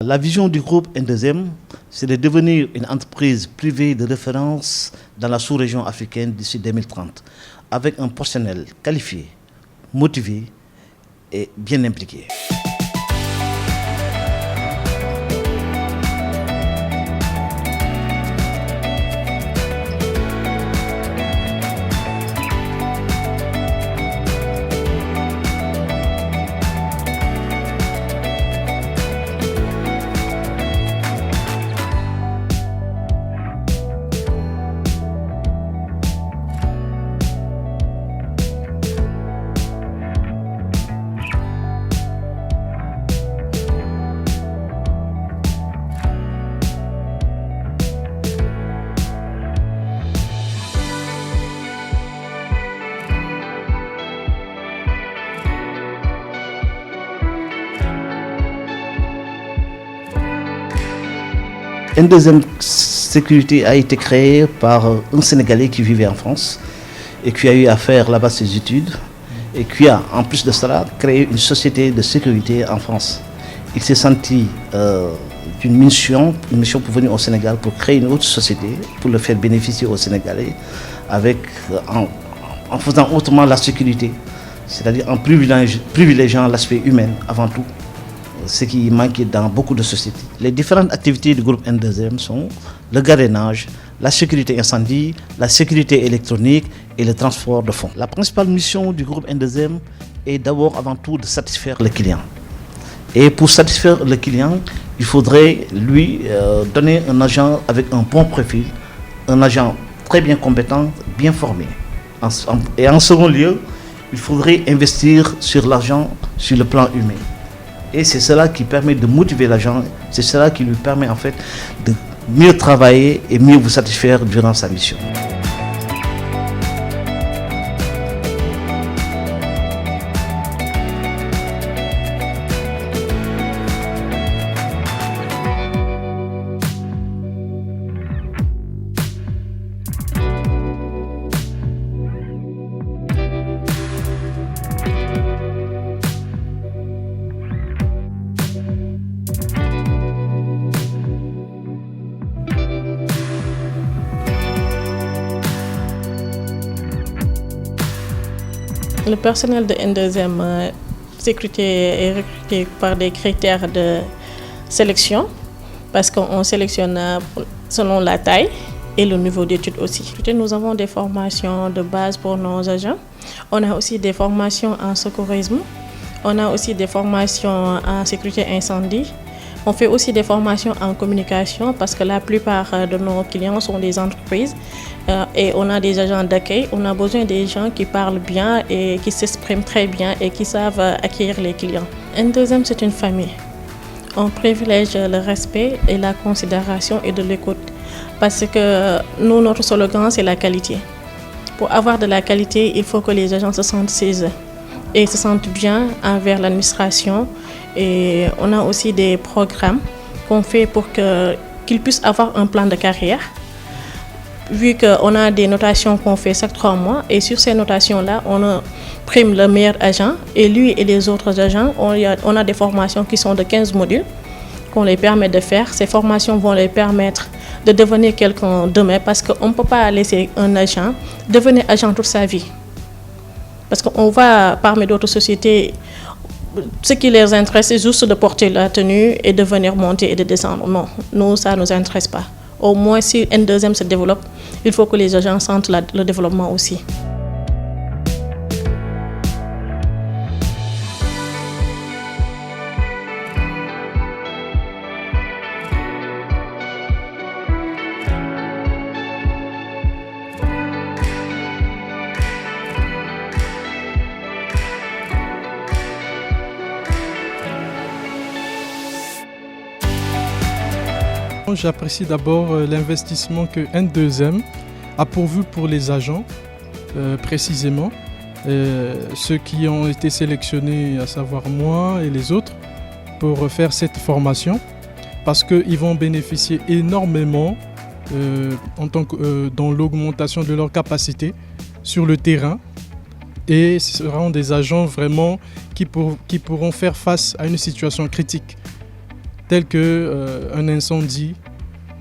La vision du groupe N2M, c'est de devenir une entreprise privée de référence dans la sous-région africaine d'ici 2030, avec un personnel qualifié, motivé et bien impliqué. N2M Sécurité a été créée par un Sénégalais qui vivait en France et qui a eu à faire là-bas ses études et qui a, en plus de cela, créé une société de sécurité en France. Il s'est senti d'une mission pour venir au Sénégal pour créer une autre société, pour le faire bénéficier aux Sénégalais en faisant autrement la sécurité, c'est-à-dire en privilégiant l'aspect humain avant tout, ce qui manquait dans beaucoup de sociétés. Les différentes activités du groupe N2M sont le gardiennage, la sécurité incendie, la sécurité électronique et le transport de fonds. La principale mission du groupe N2M est d'abord avant tout de satisfaire le client. Et pour satisfaire le client, il faudrait lui donner un agent avec un bon profil, un agent très bien compétent, bien formé. Et en second lieu, il faudrait investir sur l'argent sur le plan humain. Et c'est cela qui permet de motiver l'agent, c'est cela qui lui permet en fait de mieux travailler et mieux vous satisfaire durant sa mission. Le personnel de N2M Sécurité est recruté par des critères de sélection parce qu'on sélectionne selon la taille et le niveau d'études aussi. Nous avons des formations de base pour nos agents. On a aussi des formations en secourisme. On a aussi des formations en sécurité incendie. On fait aussi des formations en communication parce que la plupart de nos clients sont des entreprises et on a des agents d'accueil. On a besoin des gens qui parlent bien et qui s'expriment très bien et qui savent accueillir les clients. N2M, c'est une famille. On privilège le respect et la considération et de l'écoute parce que nous, notre slogan, c'est la qualité. Pour avoir de la qualité, il faut que les agents se sentent chez eux et se sentent bien envers l'administration. Et on a aussi des programmes qu'on fait pour qu'ils puissent avoir un plan de carrière. Vu qu'on a des notations qu'on fait chaque 3 mois et sur ces notations-là, on prime le meilleur agent et lui et les autres agents, on a des formations qui sont de 15 modules qu'on les permet de faire. Ces formations vont les permettre de devenir quelqu'un demain parce qu'on ne peut pas laisser un agent devenir agent toute sa vie. Parce qu'on va parmi d'autres sociétés, ce qui les intéresse, c'est juste de porter la tenue et de venir monter et de descendre. Non, nous, ça ne nous intéresse pas. Au moins, si N2M se développe, il faut que les agents sentent le développement aussi. J'apprécie d'abord l'investissement que N2M a pourvu pour les agents, précisément, ceux qui ont été sélectionnés, à savoir moi et les autres, pour faire cette formation, parce qu'ils vont bénéficier énormément dans l'augmentation de leurs capacités sur le terrain, et ce seront des agents vraiment qui pourront faire face à une situation critique. tels que un incendie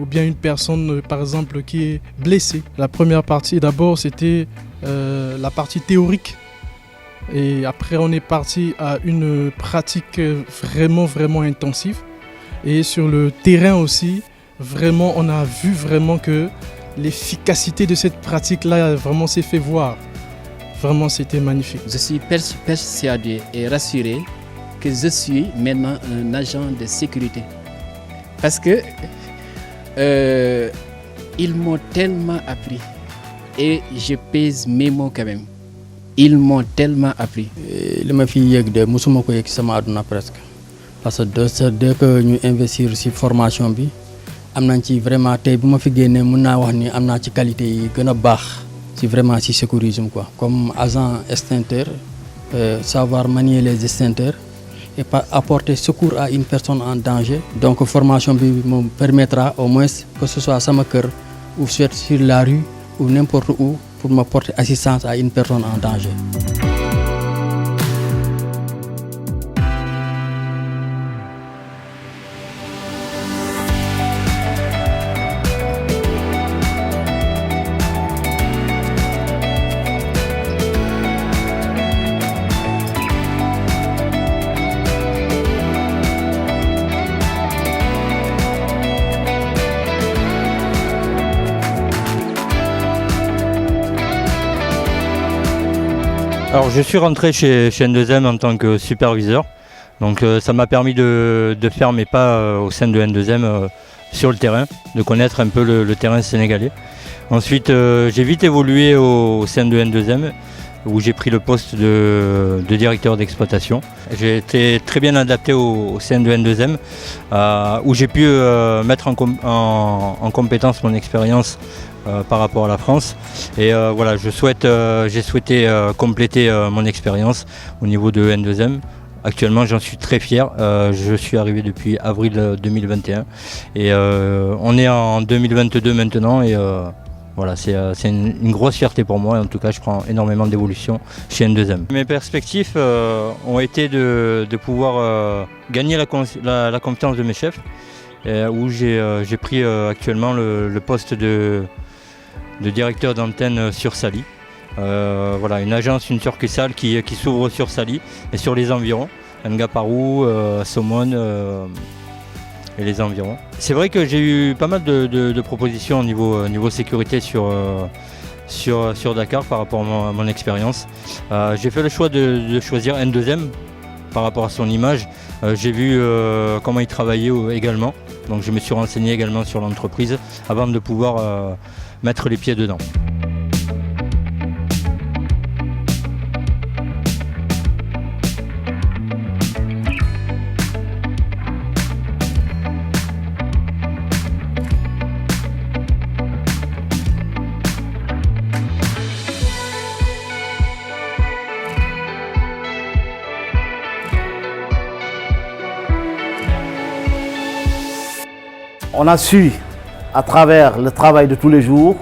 ou bien une personne, par exemple, qui est blessée. La première partie, d'abord, c'était la partie théorique. Et après, on est parti à une pratique vraiment, vraiment intensive. Et sur le terrain aussi, vraiment, on a vu vraiment que l'efficacité de cette pratique-là vraiment s'est fait voir. Vraiment, c'était magnifique. Je suis persuadé et rassuré que je suis maintenant un agent de sécurité. Parce que ils m'ont tellement appris. Et je pèse mes mots quand même. Ils m'ont tellement appris. li ma fi yëg de mosuma ko yëg sama àdduna presque parce que dès que ñu investir ci formation bi am nañ ci vraiment tey bu ma fi génnee mën naa wax ni am naa ci qualité yi gën a baax ci vraiment ci sécurisme quoi. Comme agent extincteur, savoir manier les extincteurs et apporter secours à une personne en danger. Donc formation bi me permettra au moins que ce soit sama kër ou soit sur la rue ou n'importe où pour m'apporter assistance à une personne en danger. Alors je suis rentré chez N2M en tant que superviseur, donc ça m'a permis de faire mes pas au sein de N2M sur le terrain, de connaître un peu le terrain sénégalais. Ensuite j'ai vite évolué au sein de N2M où j'ai pris le poste de directeur d'exploitation. J'ai été très bien adapté au sein de N2M où j'ai pu mettre en compétence mon expérience par rapport à la France. Et voilà, j'ai souhaité compléter mon expérience au niveau de N2M. Actuellement, j'en suis très fier. Je suis arrivé depuis avril 2021 et on est en 2022 maintenant. Et voilà, c'est une grosse fierté pour moi. En tout cas, je prends énormément d'évolution chez N2M. Mes perspectives ont été de pouvoir gagner la confiance de mes chefs, où j'ai pris actuellement le poste de directeur d'antenne sur Sali. Voilà, une agence, une succursale qui s'ouvre sur Sali et sur les environs, Ngaparou, Somone et les environs. C'est vrai que j'ai eu pas mal de propositions au niveau sécurité sur Dakar par rapport à mon expérience. J'ai fait le choix de choisir N2M par rapport à son image. J'ai vu comment il travaillait également, donc je me suis renseigné également sur l'entreprise avant de pouvoir mettre les pieds dedans. On a su, à travers le travail de tous les jours,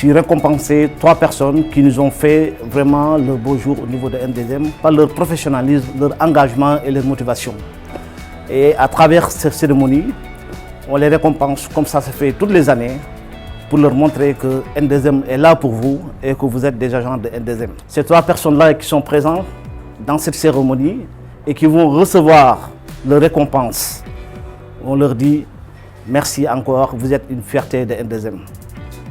récompenser 3 personnes qui nous ont fait vraiment le beau jour au niveau de N2M par leur professionnalisme, leur engagement et leur motivation. Et à travers cette cérémonie, on les récompense comme ça se fait toutes les années pour leur montrer que N2M est là pour vous et que vous êtes des agents de N2M. Ces 3 personnes-là qui sont présentes dans cette cérémonie et qui vont recevoir leur récompense, on leur dit merci encore, vous êtes une fierté de N2M.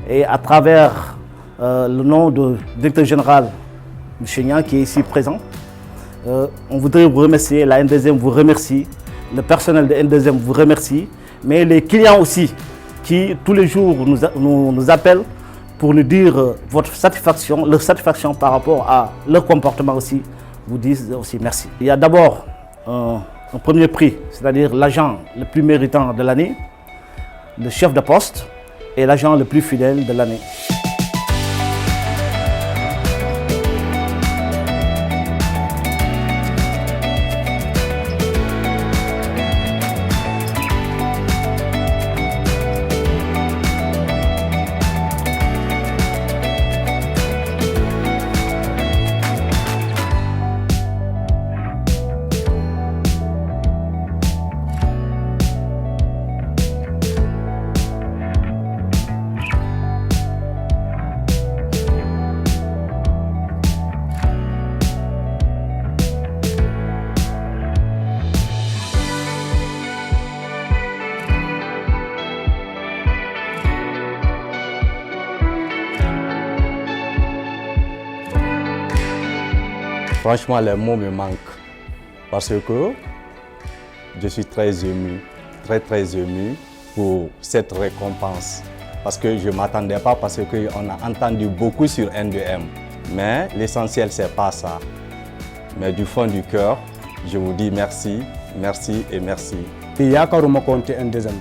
Et à travers le nom du directeur général, M. Niang, qui est ici présent, on voudrait vous remercier, la N2M vous remercie, le personnel de N2M vous remercie, mais les clients aussi, qui tous les jours nous appellent pour nous dire votre satisfaction, leur satisfaction par rapport à leur comportement aussi, vous disent aussi merci. Il y a d'abord un premier prix, c'est-à-dire l'agent le plus méritant de l'année, le chef de poste et l'agent le plus fidèle de l'année. Franchement, les mots me manquent parce que je suis très ému, très ému pour cette récompense. Parce que je ne m'attendais pas, parce qu'on a entendu beaucoup sur N2M. Mais l'essentiel, ce n'est pas ça. Mais du fond du cœur, je vous dis merci, merci et merci. Il y a encore un deuxième.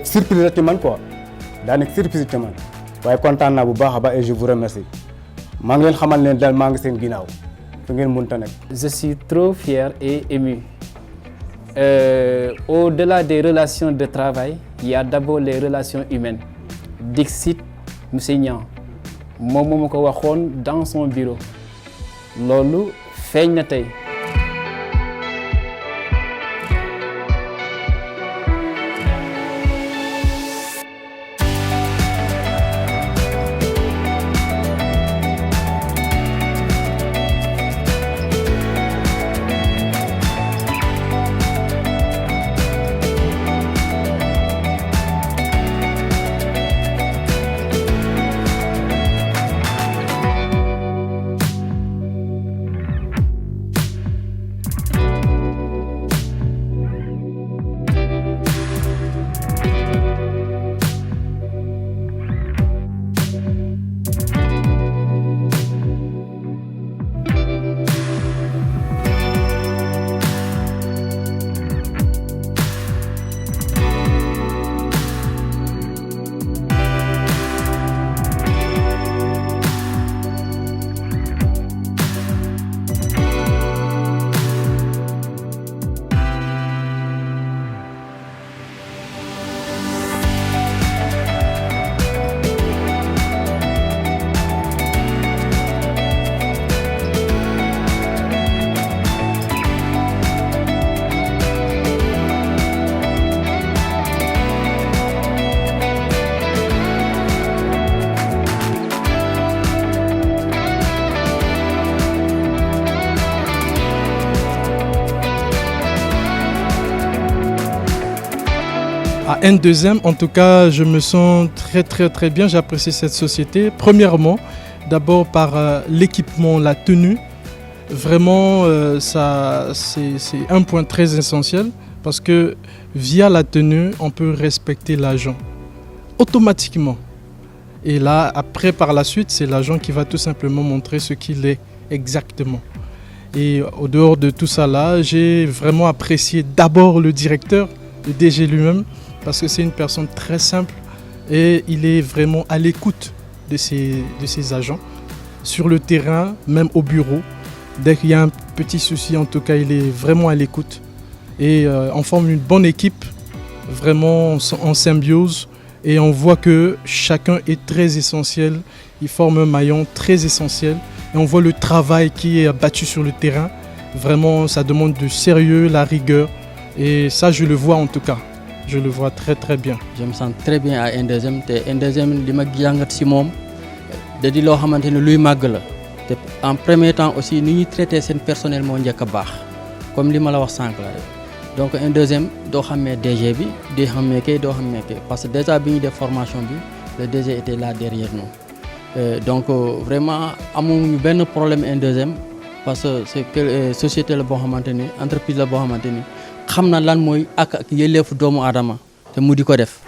Surprise quoi. Surprise et je vous remercie. Je suis trop fier et ému. Au-delà des relations de travail, il y a d'abord les relations humaines. Dixit Monsieur Niang, moom ko waxoon dans son bureau. Loolu feeñ na tey. À N2M, en tout cas, je me sens très bien. J'apprécie cette société. Premièrement, d'abord par l'équipement, la tenue. Vraiment, c'est un point très essentiel parce que via la tenue, on peut respecter l'agent automatiquement. Et là, après, par la suite, c'est l'agent qui va tout simplement montrer ce qu'il est exactement. Et au dehors de tout ça là, j'ai vraiment apprécié d'abord le directeur, le DG lui-même, parce que c'est une personne très simple et il est vraiment à l'écoute de ses agents. Sur le terrain, même au bureau, dès qu'il y a un petit souci, en tout cas, il est vraiment à l'écoute. Et on forme une bonne équipe, vraiment en symbiose. Et on voit que chacun est très essentiel. Il forme un maillon très essentiel. Et on voit le travail qui est abattu sur le terrain. Vraiment, ça demande du sérieux, la rigueur. Et ça, je le vois en tout cas. Je le vois très bien. Je me sens très bien à N2M. N2M, li ma jàngat ci moom da di loo xamante ne luy màgg la. te en premier temps aussi ni ñuy traité seen personnel moo njëkk a baax comme li ma la wax sànq la rek. Donc N2M doo xamee DG bi di xamee kay doo xamee kay parce que déjà bi ñu def formation bi le DG était là derrière nous. Donc vraiment amuñu benn problème N2M parce que c'est que société la boo xamante ni entreprise la boo xamante ni xam na lan mooy ak yelleefu doomu aadama te mu di ko def.